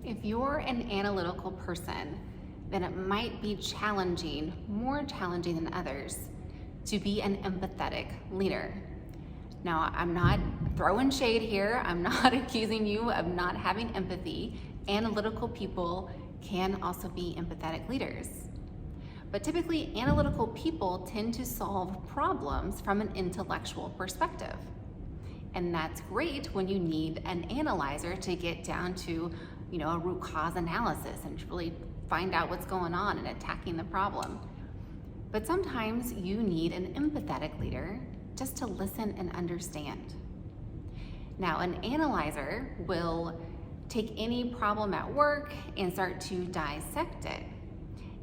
If you're an analytical person, then it might be challenging, more challenging than others, to be an empathetic leader. Now, I'm not throwing shade here. I'm not accusing you of not having empathy. Analytical people can also be empathetic leaders. But typically, analytical people tend to solve problems from an intellectual perspective. And that's great when you need an analyzer to get down to, a root cause analysis and really find out what's going on and attacking the problem. But sometimes you need an empathetic leader just to listen and understand. Now, an analyzer will take any problem at work and start to dissect it.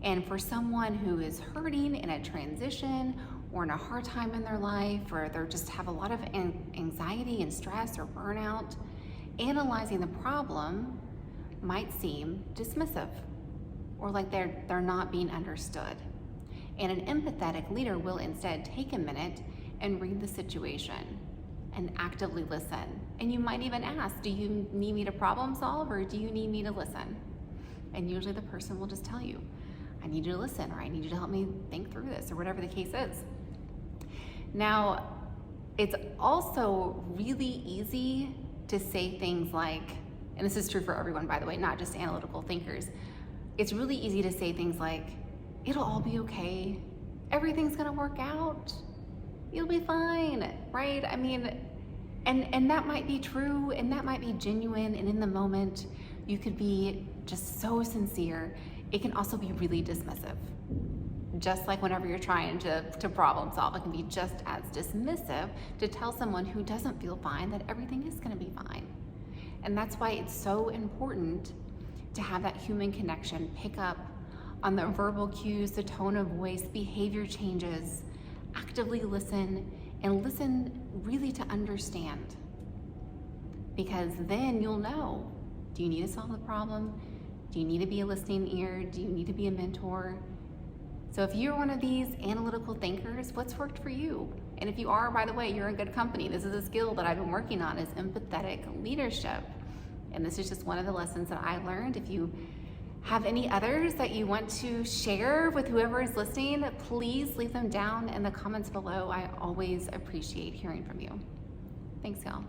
And for someone who is hurting in a transition or in a hard time in their life, or they just have a lot of anxiety and stress or burnout, analyzing the problem might seem dismissive or like they're not being understood. And an empathetic leader will instead take a minute and read the situation and actively listen. And you might even ask, do you need me to problem solve or do you need me to listen? And usually the person will just tell you, I need you to listen, or I need you to help me think through this, or whatever the case is. Now, it's also really easy to say things like, and this is true for everyone, by the way, not just analytical thinkers. It's really easy to say things like, it'll all be okay. Everything's gonna work out. You'll be fine, right? I mean, and that might be true, and that might be genuine, and in the moment, you could be just so sincere. It can also be really dismissive. Just like whenever you're trying to problem solve, it can be just as dismissive to tell someone who doesn't feel fine that everything is gonna be fine. And that's why it's so important to have that human connection, pick up on the verbal cues, the tone of voice, behavior changes, actively listen, and listen really to understand. Because then you'll know, do you need to solve the problem? Do you need to be a listening ear? Do you need to be a mentor? So if you're one of these analytical thinkers, what's worked for you? And if you are, by the way, you're in good company. This is a skill that I've been working on, is empathetic leadership. And this is just one of the lessons that I learned. If you have any others that you want to share with whoever is listening, please leave them down in the comments below. I always appreciate hearing from you. Thanks, y'all.